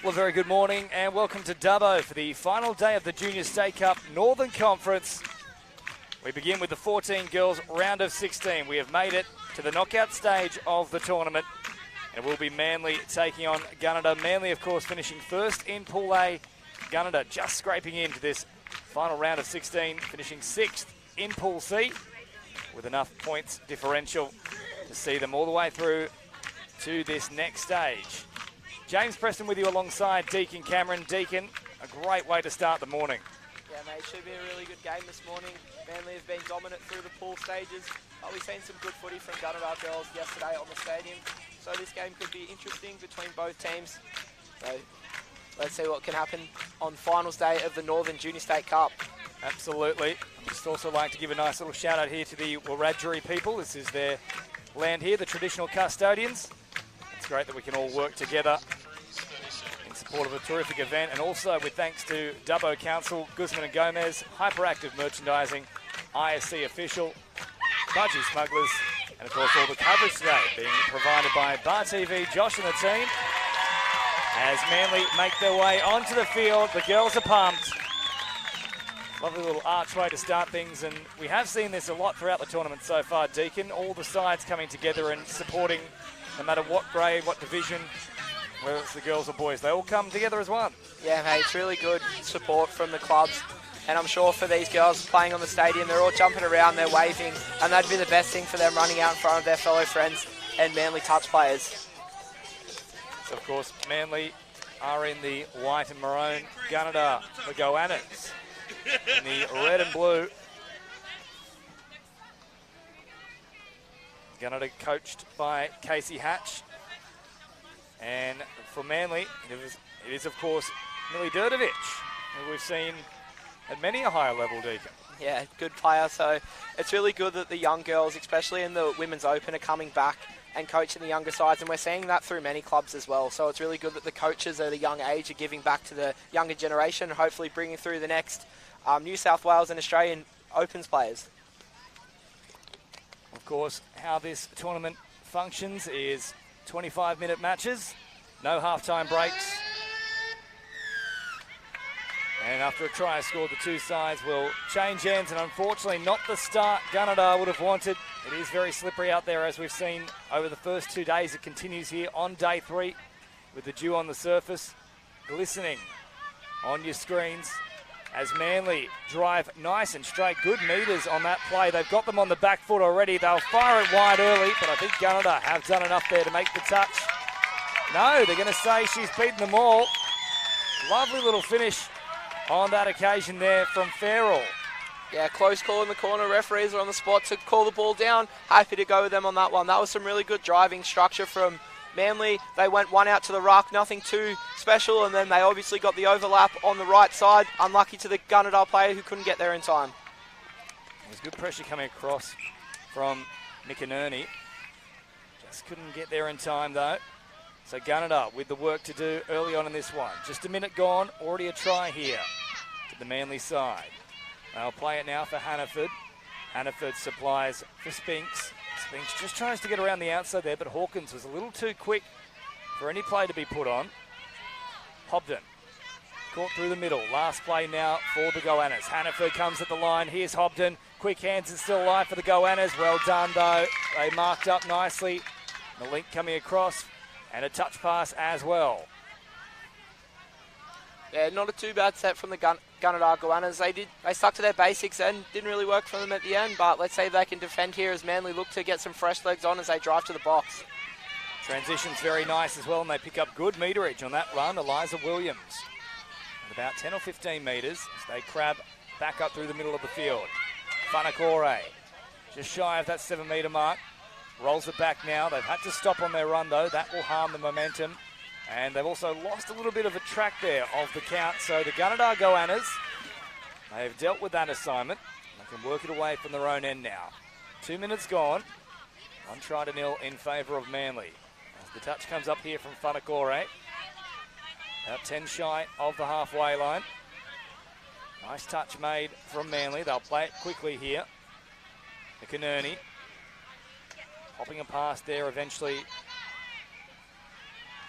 Well, a very good morning and welcome to Dubbo for the final day of the Junior State Cup Northern Conference. We begin with the 14 girls round of 16. We have made it to the knockout stage of the tournament. And it will be Manly taking on Gunnedah. Manly, of course, finishing first in Pool A. Gunnedah just scraping into this final round of 16, finishing 6th in Pool C with enough points differential to see them all the way through to this next stage. James Preston with you alongside Deacon Cameron. Deacon, a great way to start the morning. Yeah, mate, should be a really good game this morning. Manly have been dominant through the pool stages. We've seen some good footy from Gunnedah girls yesterday on the stadium. So this game could be interesting between both teams. So let's see what can happen on finals day of the Northern Junior State Cup. Absolutely. I'd just also like to give a nice little shout out here to the Wiradjuri people. This is their land here, the traditional custodians. It's great that we can all work together in support of a terrific event, and also with thanks to Dubbo Council, Guzman and Gomez, Hyperactive Merchandising, ISC Official, Budgie Smugglers, and of course all the coverage today being provided by Bar TV, Josh and the team. As Manly make their way onto the field, the girls are pumped. Lovely little archway to start things, and we have seen this a lot throughout the tournament so far, Deacon. All the sides coming together and supporting, no matter what grade, what division, whether it's the girls or boys, they all come together as one. Yeah, mate, it's really good support from the clubs. And I'm sure for these girls playing on the stadium, they're all jumping around, they're waving, and that'd be the best thing for them, running out in front of their fellow friends and Manly touch players. So, of course, Manly are in the white and maroon. Gunnedah, the Goannas, in the red and blue. Gunnedah coached by Casey Hatch. And for Manly, it is of course, Millie Durdovich, who we've seen at many a higher level, Deacon. Yeah, good player. So it's really good that the young girls, especially in the Women's Open, are coming back and coaching the younger sides. And we're seeing that through many clubs as well. So it's really good that the coaches at a young age are giving back to the younger generation, and hopefully bringing through the next New South Wales and Australian Opens players. Of course, how this tournament functions is 25-minute matches, no half-time breaks. And after a try scored, the two sides will change ends, and unfortunately not the start Gunnedah would have wanted. It is very slippery out there, as we've seen over the first 2 days. It continues here on day 3 with the dew on the surface, glistening on your screens. As Manly drive nice and straight, good meters on that play. They've got them on the back foot already. They'll fire it wide early, but I think Gunnedah have done enough there to make the touch. No, they're going to say she's beaten them all. Lovely little finish on that occasion there from Farrell. Yeah, close call in the corner. Referees are on the spot to call the ball down. Happy to go with them on that one. That was some really good driving structure from Manly. They went one out to the ruck, nothing too special, and then they obviously got the overlap on the right side. Unlucky to the Gunnedah player who couldn't get there in time. There's good pressure coming across from McInerney. Just couldn't get there in time though. So Gunnedah with the work to do early on in this one. Just a minute gone, already a try here to the Manly side. They'll play it now for Hannaford. Hannaford supplies for Spinks. Spinks just tries to get around the outside there, but Hawkins was a little too quick for any play to be put on. Hobden caught through the middle. Last play now for the Goannas. Hannaford comes at the line. Here's Hobden. Quick hands and still alive for the Goannas. Well done though. They marked up nicely. The link coming across and a touch pass as well. Yeah, not a too bad set from the Gunnedah Goannas. They stuck to their basics and didn't really work for them at the end, but let's see if they can defend here as Manly look to get some fresh legs on as they drive to the box. Transition's very nice as well, and they pick up good meterage on that run. Eliza Williams at about 10 or 15 metres as they crab back up through the middle of the field. Whanakore just shy of that 7-metre mark. Rolls it back now. They've had to stop on their run though. That will harm the momentum. And they've also lost a little bit of a track there of the count. So the Gunnedah Goannas, they have dealt with that assignment. They can work it away from their own end now. 2 minutes gone. 1 try to 0 in favour of Manly. As the touch comes up here from Whanakore. About 10 shy of the halfway line. Nice touch made from Manly. They'll play it quickly here. McInerney hopping a pass there eventually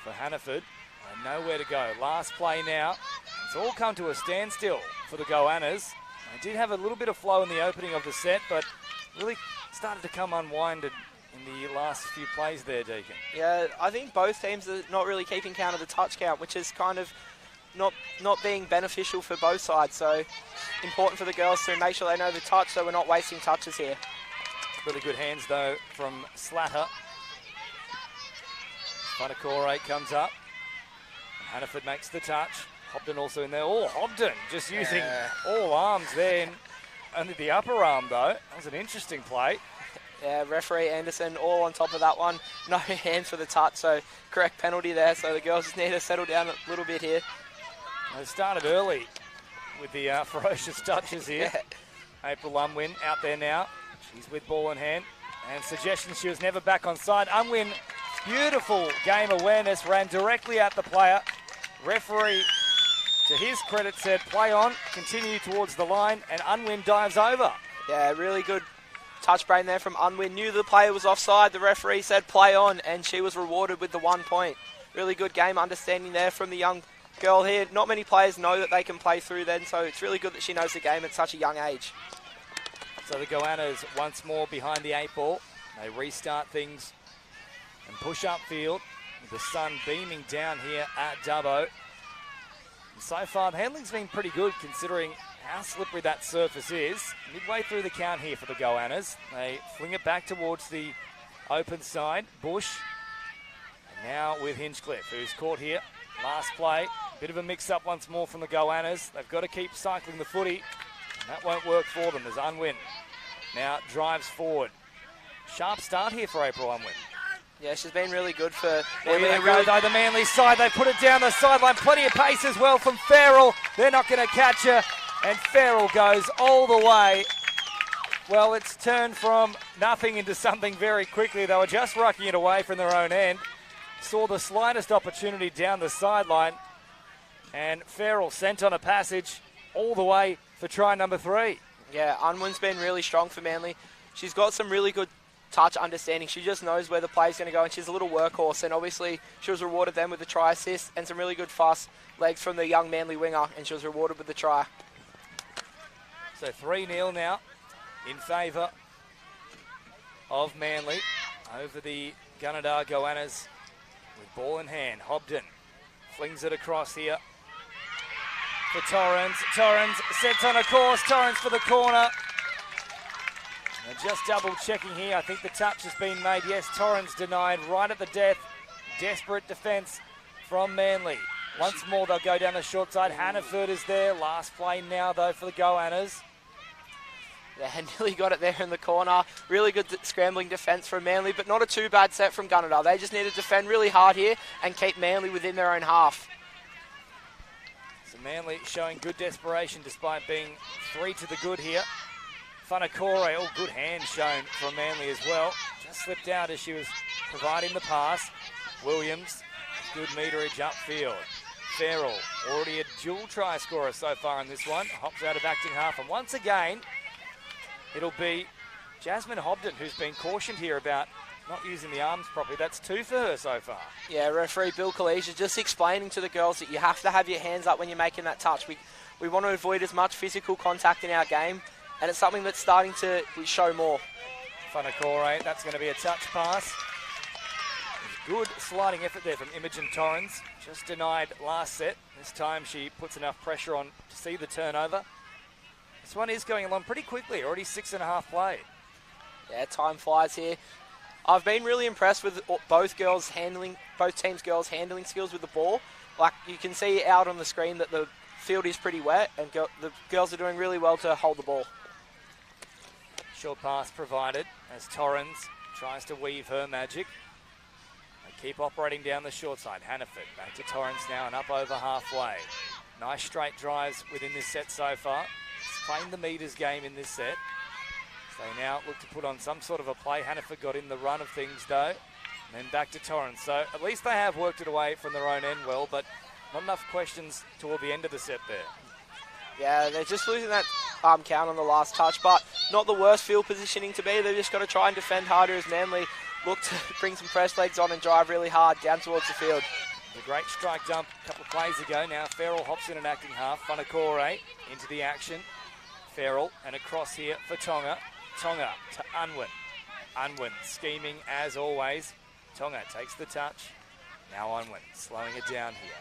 for Hannaford. And nowhere to go. Last play now. It's all come to a standstill for the Goannas. They did have a little bit of flow in the opening of the set, but really started to come unwinded in the last few plays there, Deacon. Yeah, I think both teams are not really keeping count of the touch count, which is kind of not being beneficial for both sides. So important for the girls to make sure they know the touch so we're not wasting touches here. Really good hands, though, from Slatter. Funakore comes up. And Hannaford makes the touch. Hobden also in there. Oh, Hobden just using all arms there. Only the upper arm, though. That was an interesting play. Yeah, referee Anderson all on top of that one. No hands for the touch, so correct penalty there. So the girls just need to settle down a little bit here. They started early with the ferocious touches here. April Unwin out there now. She's with ball in hand. And suggestions she was never back on side. Unwin, beautiful game awareness, ran directly at the player. Referee, to his credit, said play on, continue towards the line, and Unwin dives over. Yeah, really good touch brain there from Unwin. Knew the player was offside. The referee said play on, and she was rewarded with the 1 point. Really good game understanding there from the young girl here. Not many players know that they can play through then, so it's really good that she knows the game at such a young age. So the Goannas once more behind the 8 ball. They restart things and push upfield with the sun beaming down here at Dubbo. And so far, the handling's been pretty good considering how slippery that surface is. Midway through the count here for the Goannas. They fling it back towards the open side. Bush. And now with Hinchcliffe, who's caught here. Last play. Bit of a mix-up once more from the Goannas. They've got to keep cycling the footy. And that won't work for them. There's Unwin. Now drives forward. Sharp start here for April Unwin. Yeah, she's been really good for Manly. The Manly side. They put it down the sideline. Plenty of pace as well from Farrell. They're not going to catch her. And Farrell goes all the way. Well, it's turned from nothing into something very quickly. They were just rucking it away from their own end. Saw the slightest opportunity down the sideline. And Farrell sent on a passage all the way for try number 3. Yeah, Unwin's been really strong for Manly. She's got some really good touch understanding. She just knows where the play's going to go, and she's a little workhorse. And obviously, she was rewarded then with the try assist and some really good fast legs from the young Manly winger, and she was rewarded with the try. So 3-0 now in favour of Manly over the Gunnedah Goannas with ball in hand. Hobden flings it across here for Torrens. Torrens sets on a course. Torrens for the corner. And just double checking here. I think the touch has been made. Yes, Torrens denied right at the death. Desperate defence from Manly. Once more they'll go down the short side. Hannaford is there. Last play now though for the Goannas. Yeah, nearly got it there in the corner. Really good scrambling defence from Manly, but not a too bad set from Gunnedah. They just need to defend really hard here and keep Manly within their own half. So Manly showing good desperation despite being 3 to the good here. Funakore, all good hands shown from Manly as well. Just slipped out as she was providing the pass. Williams, good meterage upfield. Farrell, already a dual try scorer so far in this one. Hops out of acting half, and once again, it'll be Jasmine Hobden who's been cautioned here about not using the arms properly. That's 2 for her so far. Yeah, referee Bill Kalesia just explaining to the girls that you have to have your hands up when you're making that touch. We want to avoid as much physical contact in our game, and it's something that's starting to show more. Funakore, that's going to be a touch pass. Good sliding effort there from Imogen Torrens. Just denied last set. This time she puts enough pressure on to see the turnover. This one is going along pretty quickly, already 6.5 played. Yeah, time flies here. I've been really impressed with both teams' girls' handling skills with the ball. Like you can see out on the screen that the field is pretty wet, and the girls are doing really well to hold the ball. Short pass provided as Torrens tries to weave her magic. They keep operating down the short side. Hannaford back to Torrens now and up over halfway. Nice straight drives within this set so far. Playing the meters game in this set. So they now look to put on some sort of a play. Hannaford got in the run of things though. And then back to Torrens. So at least they have worked it away from their own end well, but not enough questions toward the end of the set there. Yeah, they're just losing that count on the last touch, but not the worst field positioning to be. They've just got to try and defend harder as Manly look to bring some press legs on and drive really hard down towards the field. The great strike dump a couple of plays ago. Now Farrell hops in an acting half. Whanakore into the action. Farrell and across here for Tonga. Tonga to Unwin. Unwin scheming as always. Tonga takes the touch. Now Unwin slowing it down here.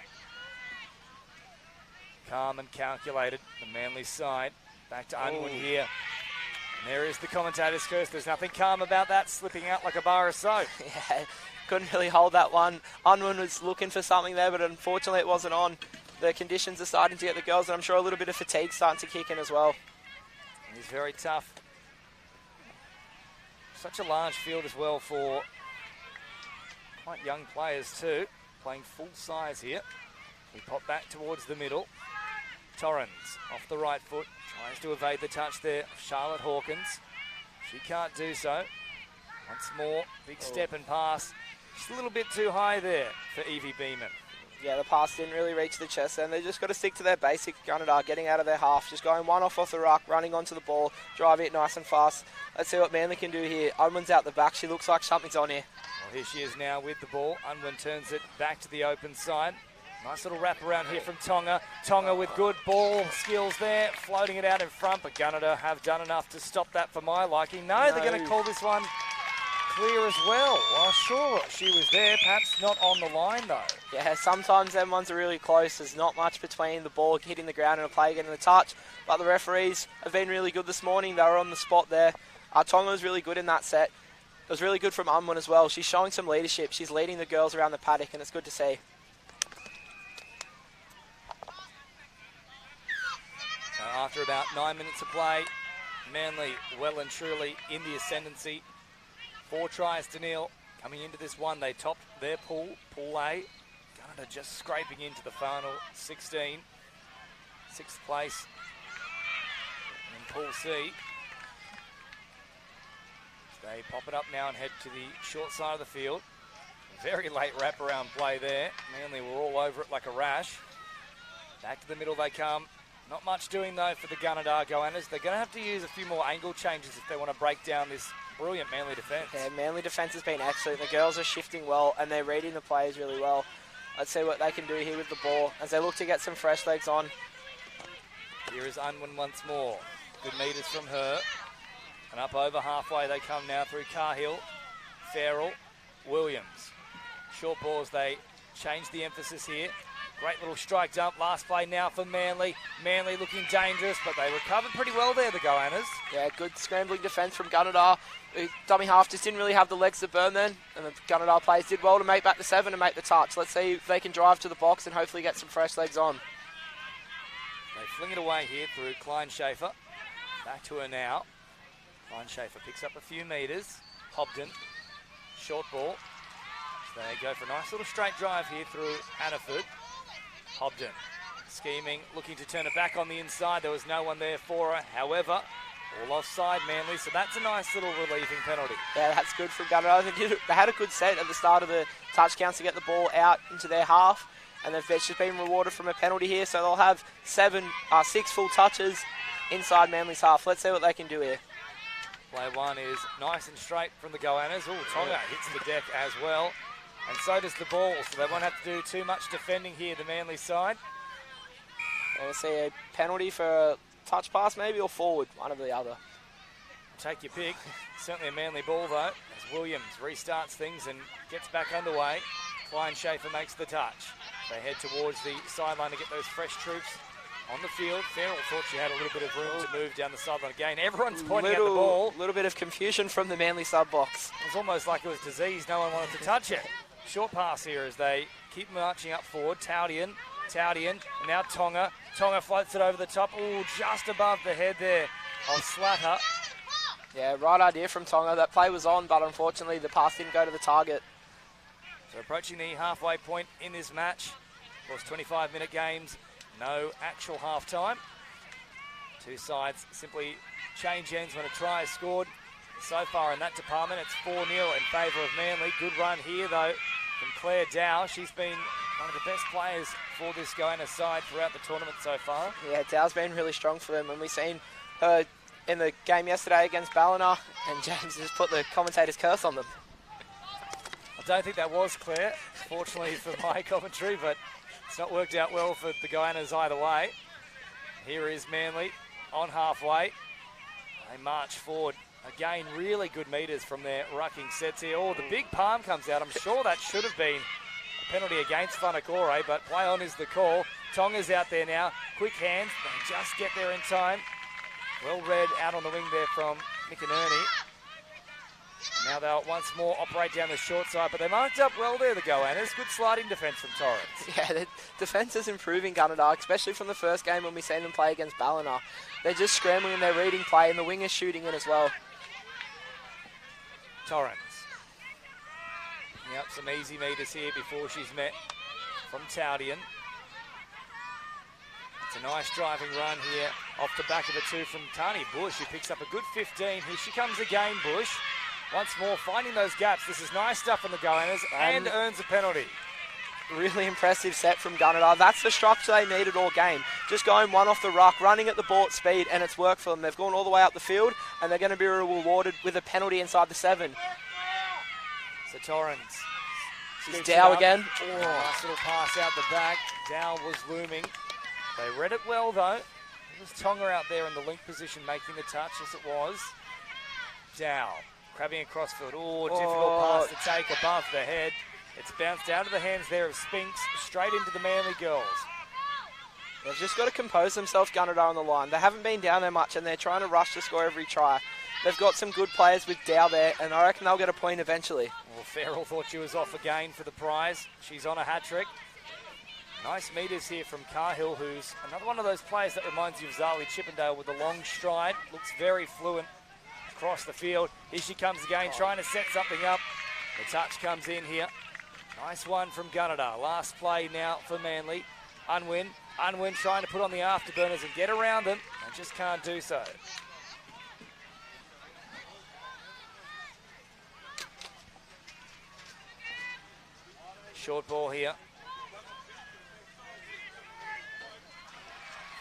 Calm and calculated. The Manly side. Back to Unwin here. And there is the commentator's curse. There's nothing calm about that. Slipping out like a bar of soap. Yeah, couldn't really hold that one. Unwin was looking for something there, but unfortunately it wasn't on. The conditions are starting to get the girls, and I'm sure a little bit of fatigue starting to kick in as well. And he's very tough. Such a large field as well for quite young players too. Playing full size here. We pop back towards the middle. Torrens off the right foot. Tries to evade the touch there. Charlotte Hawkins. She can't do so. Once more, big step and pass. Just a little bit too high there for Evie Beeman. Yeah, the pass didn't really reach the chest, and they just got to stick to their basic Gunnedah, getting out of their half, just going one off the ruck, running onto the ball, driving it nice and fast. Let's see what Manly can do here. Unwin's out the back. She looks like something's on here. Well, here she is now with the ball. Unwin turns it back to the open side. Nice little wrap around here from Tonga. Tonga with good ball skills there, floating it out in front, but Gunnedah have done enough to stop that for my liking. No, they're going to call this one clear as well. Well, sure, she was there, perhaps not on the line though. Yeah, sometimes them ones are really close. There's not much between the ball hitting the ground and a player getting the touch, but the referees have been really good this morning. They were on the spot there. Tonga was really good in that set. It was really good from Unwin as well. She's showing some leadership. She's leading the girls around the paddock, and it's good to see. So after about 9 minutes of play, Manly well and truly in the ascendancy. 4 tries to 0. Coming into this one, they topped their pool, Pool A. Gunnedah just scraping into the final 16. 6th place in Pool C. They pop it up now and head to the short side of the field. Very late wraparound play there. Manly were all over it like a rash. Back to the middle they come. Not much doing though for the Gunnedah Goannas. They're going to have to use a few more angle changes if they want to break down this brilliant Manly defence. Yeah, Manly defence has been excellent. The girls are shifting well and they're reading the players really well. Let's see what they can do here with the ball as they look to get some fresh legs on. Here is Unwin once more. Good metres from her. And up over halfway they come now through Cahill, Farrell, Williams. Short balls, they change the emphasis here. Great little strike dump. Last play now for Manly. Manly looking dangerous, but they recovered pretty well there, the Goannas. Yeah, good scrambling defence from Gunnedah. The dummy half just didn't really have the legs to burn then, and the Gunnedah players did well to make back the 7 and make the touch. Let's see if they can drive to the box and hopefully get some fresh legs on. They fling it away here through Klein Schaefer. Back to her now. Klein Schaefer picks up a few metres. Hobden, short ball. So they go for a nice little straight drive here through Hannaford. Hobden scheming, looking to turn it back on the inside. There was no one there for her. However, all offside Manly, so that's a nice little relieving penalty. Yeah, that's good from Gunnedah. They had a good set at the start of the touch counts to get the ball out into their half, and they've just been rewarded from a penalty here, so they'll have 6 full touches inside Manly's half. Let's see what they can do here. Play 1 is nice and straight from the Goannas. Oh, Tonga hits the deck as well. And so does the ball, so they won't have to do too much defending here, the Manly side. We'll see a penalty for a touch pass maybe, or forward, one or the other. Take your pick. Certainly a Manly ball though, as Williams restarts things and gets back underway. Klein Schaefer makes the touch. They head towards the sideline to get those fresh troops on the field. Farrell thought she had a little bit of room to move down the sideline again. Everyone's pointing at the ball. A little bit of confusion from the Manly sub box. It was almost like it was disease. No one wanted to touch it. Short pass here as they keep marching up forward. Taudian, and now Tonga. Tonga floats it over the top. Oh, just above the head there of Slatter. Yeah, right idea from Tonga. That play was on, but unfortunately the pass didn't go to the target. So approaching the halfway point in this match. Of course, 25-minute games, no actual half-time. Two sides simply change ends when a try is scored. So far in that department, it's 4-0 in favour of Manly. Good run here, though, from Claire Dow. She's been one of the best players for this Goanna side throughout the tournament so far. Yeah, Dow's been really strong for them, and we've seen her in the game yesterday against Ballina, and James just put the commentator's curse on them. I don't think that was clear, fortunately for my commentary, but it's not worked out well for the Goannas either way. Here is Manly on halfway. They march forward. Again, really good metres from their rucking sets here. Oh, the big palm comes out. I'm sure that should have been a penalty against Whanakore, but play on is the call. Tonga's out there now. Quick hands. They just get there in time. Well read out on the wing there from Nick and Ernie. Now they'll once more operate down the short side, but they marked up well there, the Goannas. Good sliding defence from Torrens. Yeah, the defence is improving, Gunnedah, especially from the first game when we seen them play against Ballina. They're just scrambling and they're reading play, and the wing is shooting in as well. Torrens. Yep, some easy metres here before she's met from Taudian. It's a nice driving run here off the back of it too from Tani Bush, who picks up a good 15. Here she comes again, Bush. Once more finding those gaps. This is nice stuff from the Goannas and earns a penalty. Really impressive set from Gunnedah. That's the structure they needed all game. Just going one off the ruck, running at the ball at speed, and it's worked for them. They've gone all the way up the field, and they're going to be rewarded with a penalty inside the 7. So Torrens. It's Dow again. Oh, nice little pass out the back. Dow was looming. They read it well, though. It was Tonga out there in the link position making the touch, as it was. Dow crabbing across field. Oh, difficult pass to take above the head. It's bounced out of the hands there of Spinks, straight into the Manly girls. They've just got to compose themselves, Gunnedah, on the line. They haven't been down there much, and they're trying to rush to score every try. They've got some good players with Dow there, and I reckon they'll get a point eventually. Well, Farrell thought she was off again for the prize. She's on a hat-trick. Nice metres here from Cahill, who's another one of those players that reminds you of Zali Chippendale with a long stride. Looks very fluent across the field. Here she comes again, trying to set something up. The touch comes in here. Nice one from Gunnedah. Last play now for Manly. Unwin trying to put on the afterburners and get around them. They just can't do so. Short ball here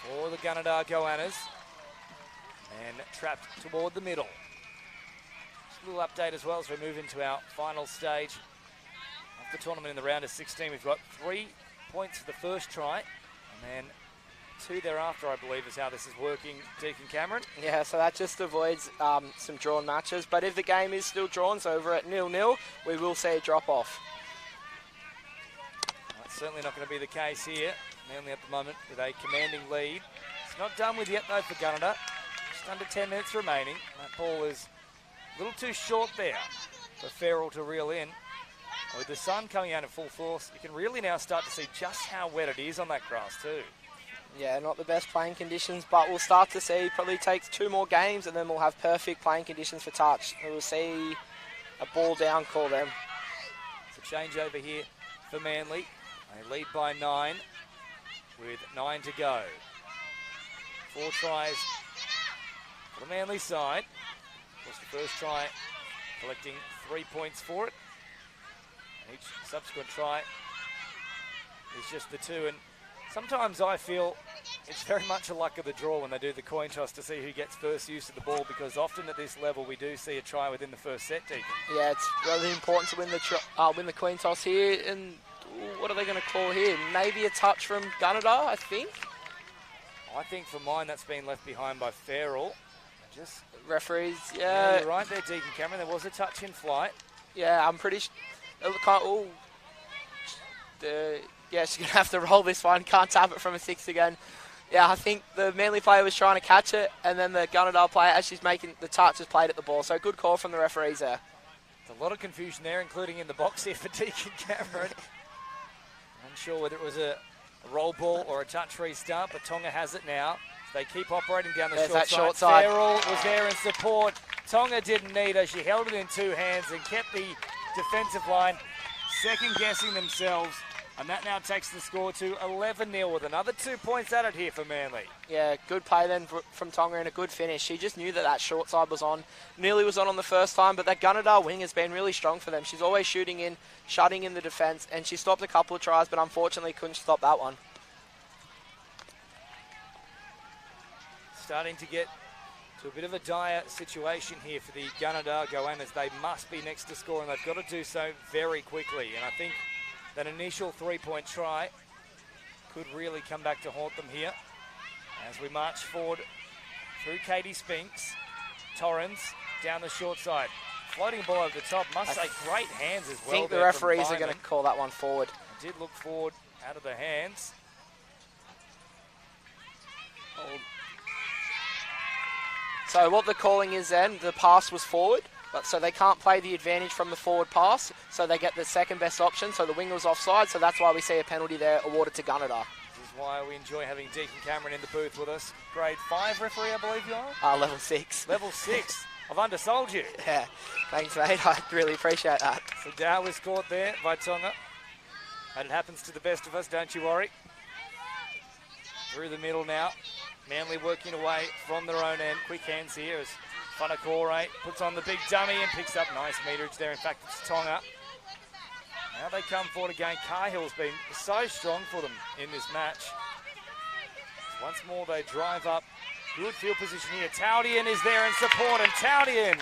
for the Gunnedah Goannas. And trapped toward the middle. Just a little update as well as we move into our final stage of the tournament in the round of 16. We've got 3 points for the first try, and then 2 thereafter, I believe, is how this is working, Deacon Cameron. Yeah, so that just avoids some drawn matches. But if the game is still drawn, so over at 0-0, we will see a drop-off. That's certainly not going to be the case here. Manly at the moment with a commanding lead. It's not done with yet, though, for Gunnedah. Just under 10 minutes remaining. That ball is a little too short there for Farrell to reel in. With the sun coming out in full force, you can really now start to see just how wet it is on that grass too. Yeah, not the best playing conditions, but we'll start to see, probably takes 2 more games and then we'll have perfect playing conditions for touch. We'll see a ball down call then. It's a change over here for Manly. They lead by 9 with 9 to go. 4 tries for the Manly side. Of course, the first try collecting 3 points for it. Each subsequent try is just the 2, and sometimes I feel it's very much a luck of the draw when they do the coin toss to see who gets first use of the ball, because often at this level we do see a try within the first set, Deacon. Yeah, it's really important to win the coin toss here, and what are they going to call here? Maybe a touch from Gunnedah, I think. I think for mine that's been left behind by Farrell. Just referees, yeah, you're right there, Deacon Cameron. There was a touch in flight. Yeah, I'm pretty sure. Yeah, she's going to have to roll this one. Can't tap it from a 6 again. Yeah, I think the Manly player was trying to catch it, and then the Gunnedah player, as she's making the touch, has played at the ball. So good call from the referees there. There's a lot of confusion there, including in the box here for Deacon Cameron. Unsure whether it was a roll ball or a touch restart, but Tonga has it now. They keep operating down the short side. Farrell was there in support. Tonga didn't need her. She held it in 2 hands and kept the defensive line second-guessing themselves. And that now takes the score to 11-0 with another 2 points added here for Manly. Yeah, good play then from Tonga and a good finish. She just knew that short side was on. Nearly was on the first time, but that Gunnedah wing has been really strong for them. She's always shooting in, shutting in the defence, and she stopped a couple of tries, but unfortunately couldn't stop that one. Starting to get to a bit of a dire situation here for the Gunnedah Goannas. They must be next to score, and they've got to do so very quickly. And I think that initial three-point try could really come back to haunt them here. As we march forward through Katie Spinks, Torrens down the short side. Floating ball over the top. Must say great hands as well. I think the referees are going to call that one forward. I did look forward out of the hands. So what the calling is then, the pass was forward, but so they can't play the advantage from the forward pass, so they get the second best option, so the winger was offside, so that's why we see a penalty there awarded to Gunnedah. This is why we enjoy having Deacon Cameron in the booth with us. Grade 5 referee, I believe you are? Level 6. Level 6. I've undersold you. Yeah, thanks mate, I really appreciate that. So Dow was caught there by Tonga. And it happens to the best of us, don't you worry. Through the middle now. Manly working away from their own end. Quick hands here as Whanakore puts on the big dummy and picks up nice meterage there. In fact, it's Tonga. Now they come forward again. Cahill's been so strong for them in this match. Once more they drive up. Good field position here. Taudian is there in support, and Taudian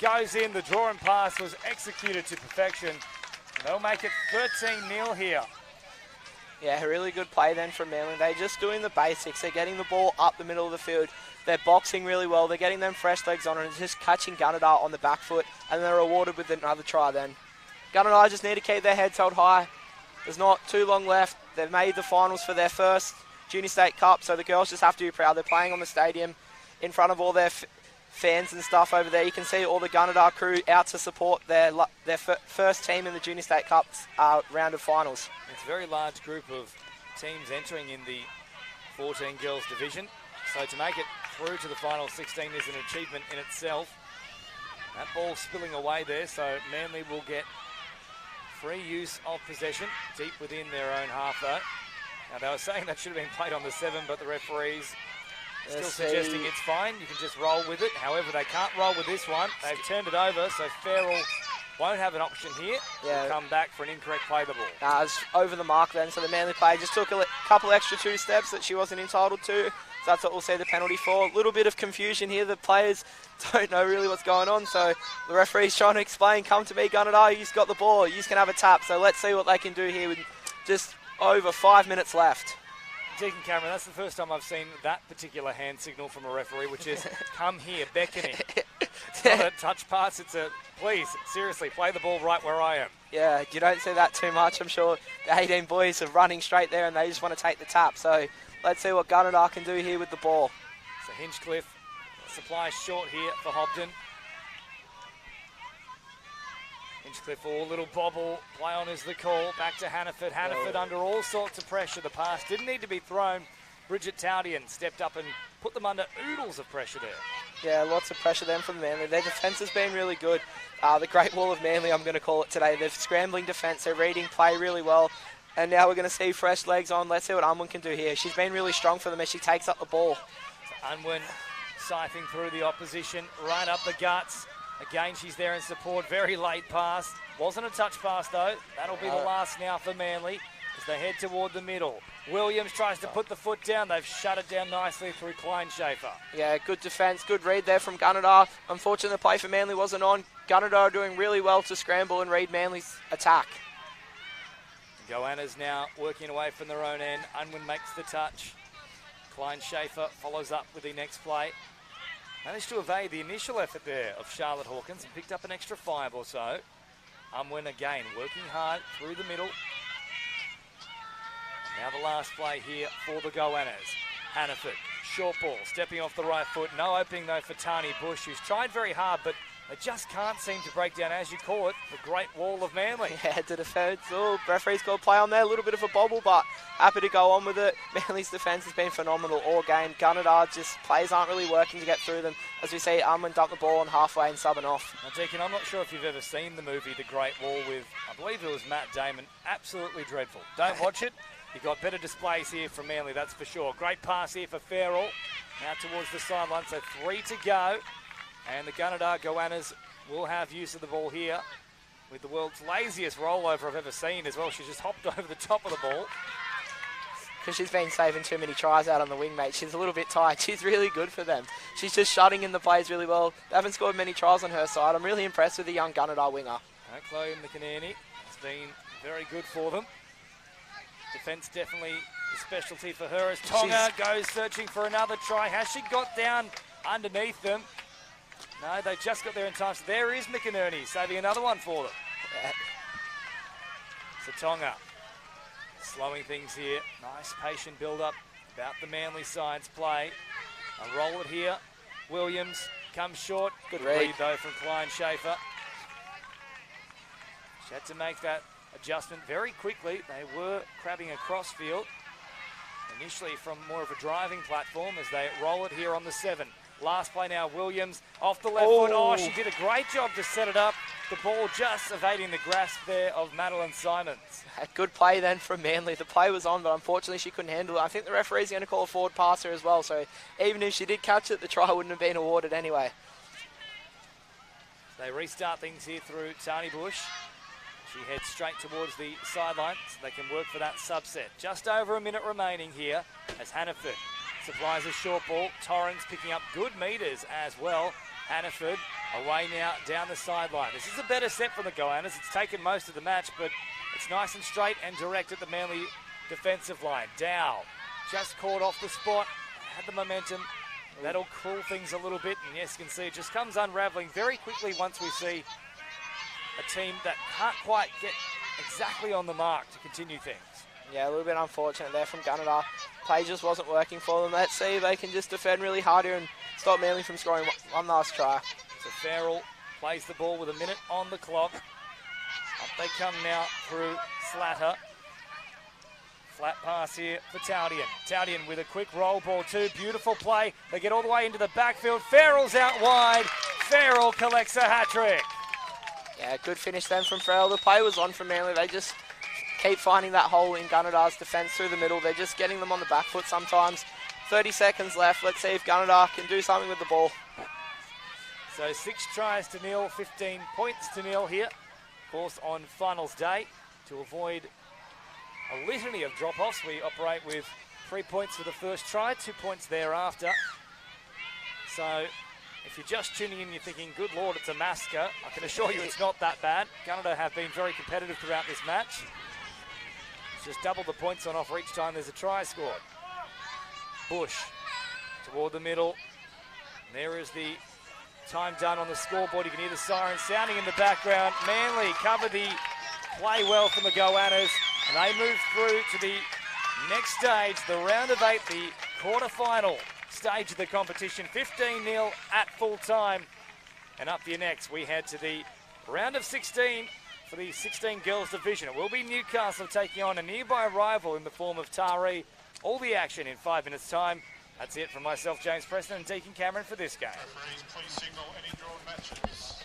goes in. The draw and pass was executed to perfection. They'll make it 13-0 here. Yeah, really good play then from Manly. They're just doing the basics. They're getting the ball up the middle of the field. They're boxing really well. They're getting them fresh legs on and just catching Gunnedah on the back foot, and they're rewarded with another try then. Gunnedah just need to keep their heads held high. There's not too long left. They've made the finals for their first Junior State Cup, so the girls just have to be proud. They're playing on the stadium in front of all their fans and stuff over there. You can see all the Gunnedah crew out to support their first team in the Junior State Cup round of finals. It's a very large group of teams entering in the 14 girls division, so to make it through to the final 16 is an achievement in itself. That ball spilling away there, so Manly will get free use of possession deep within their own half though. Now they were saying that should have been played on the 7, but the referees still suggesting it's fine. You can just roll with it. However, they can't roll with this one. They've turned it over, so Farrell won't have an option here. Yeah. Will come back for an incorrect play the ball. It's over the mark then, so the Manly player just took a couple extra 2 steps that she wasn't entitled to. So that's what we'll see the penalty for. A little bit of confusion here. The players don't know really what's going on, so the referee's trying to explain, come to me, Gunnedah, you've got the ball, you can have a tap. So let's see what they can do here with just over 5 minutes left. Deacon Cameron, that's the first time I've seen that particular hand signal from a referee, which is come here, beckoning. It's not a touch pass, it's a please, seriously, play the ball right where I am. Yeah, you don't see that too much. I'm sure the 18 boys are running straight there and they just want to take the tap. So let's see what Gunnedah can do here with the ball. So Hinchcliffe supplies short here for Hobden. Hinchcliffe, a little bobble, play on is the call, back to Hannaford. Hannaford under all sorts of pressure. The pass didn't need to be thrown. Bridget Taudian stepped up and put them under oodles of pressure there. Yeah, lots of pressure then from Manly. Their defence has been really good. The Great Wall of Manly, I'm going to call it today. They're scrambling defence, they're reading play really well. And now we're going to see fresh legs on. Let's see what Unwin can do here. She's been really strong for them as she takes up the ball. So Unwin scything through the opposition, right up the guts. Again, she's there in support. Very late pass. Wasn't a touch pass, though. That'll be the last now for Manly as they head toward the middle. Williams tries to put the foot down. They've shut it down nicely through Kleinschaefer. Yeah, good defence. Good read there from Gunnedah. Unfortunately, the play for Manly wasn't on. Gunnedah are doing really well to scramble and read Manly's attack. Goanna's now working away from their own end. Unwin makes the touch. Kleinschaefer follows up with the next play. Managed to evade the initial effort there of Charlotte Hawkins and picked up an extra 5 or so. Unwin again, working hard through the middle. And now the last play here for the Goannas. Hannaford, short ball, stepping off the right foot. No opening though for Tani Bush, who's tried very hard, but they just can't seem to break down, as you call it, the Great Wall of Manly. Yeah, to defence. Oh, referee's got to play on there. A little bit of a bobble, but happy to go on with it. Manly's defence has been phenomenal all game. Gunnedah, just plays aren't really working to get through them. As we see, Unwin dump the ball on halfway and subbing off. Now, Deacon, I'm not sure if you've ever seen the movie The Great Wall with, I believe it was Matt Damon. Absolutely dreadful. Don't watch it. You've got better displays here from Manly, that's for sure. Great pass here for Farrell. Now towards the sideline, so 3 to go. And the Gunnedah Goannas will have use of the ball here with the world's laziest rollover I've ever seen as well. She's just hopped over the top of the ball. because she's been saving too many tries out on the wing, mate. She's a little bit tired. She's really good for them. She's just shutting in the plays really well. They haven't scored many tries on her side. I'm really impressed with the young Gunnedah winger. Chloe McInerney has been very good for them. Defence definitely a specialty for her as Tonga goes searching for another try. Has she got down underneath them? No, they just got there in time. So there is McInerney saving another one for them. Yeah. So Tonga slowing things here. Nice patient build-up about the Manly side's play. A roll it here. Williams comes short. Good read though from Klein Schaefer. She had to make that adjustment very quickly. They were crabbing across field. Initially from more of a driving platform as they roll it here on the 7. Last play now, Williams off the left foot. Oh, she did a great job to set it up. The ball just evading the grasp there of Madeline Simons. A good play then from Manly. The play was on, but unfortunately she couldn't handle it. I think the referee's going to call a forward passer as well, so even if she did catch it, the try wouldn't have been awarded anyway. They restart things here through Tani Bush. She heads straight towards the sideline so they can work for that subset. Just over a minute remaining here as Hannaford supplies a short ball. Torrens picking up good metres as well. Hannaford away now down the sideline. This is a better set for the Goannas. It's taken most of the match, but it's nice and straight and direct at the Manly defensive line. Dow just caught off the spot, had the momentum. That'll cool things a little bit, and yes, you can see it just comes unravelling very quickly once we see a team that can't quite get exactly on the mark to continue things. Yeah, a little bit unfortunate there from Gunnedah. Play just wasn't working for them. Let's see if they can just defend really hard here and stop Manly from scoring one last try. So Farrell plays the ball with a minute on the clock. Up they come now through Slatter. Flat pass here for Taudian. Taudian with a quick roll ball too. Beautiful play. They get all the way into the backfield. Farrell's out wide. Farrell collects a hat-trick. Yeah, good finish then from Farrell. The play was on from Manly. They just keep finding that hole in Gunnedah's defence through the middle. They're just getting them on the back foot sometimes. 30 seconds left. Let's see if Gunnedah can do something with the ball. So 6 tries to nil, 15 points to nil here. Of course, on finals day, to avoid a litany of drop-offs, we operate with 3 points for the first try, 2 points thereafter. So if you're just tuning in, you're thinking, good Lord, it's a massacre. I can assure you it's not that bad. Gunnedah have been very competitive throughout this match. It's just double the points on offer each time there's a try scored. Bush toward the middle. And there is the time done on the scoreboard. You can hear the siren sounding in the background. Manly cover the play well from the Goannas, and they move through to the next stage, the round of 8, the quarter-final stage of the competition. 15-0 at full time. And up your next, we head to the round of 16 for the 16 girls division. It will be Newcastle taking on a nearby rival in the form of Taree. All the action in 5 minutes' time. That's it from myself, James Preston, and Deacon Cameron for this game. Referees, please signal any drawn matches.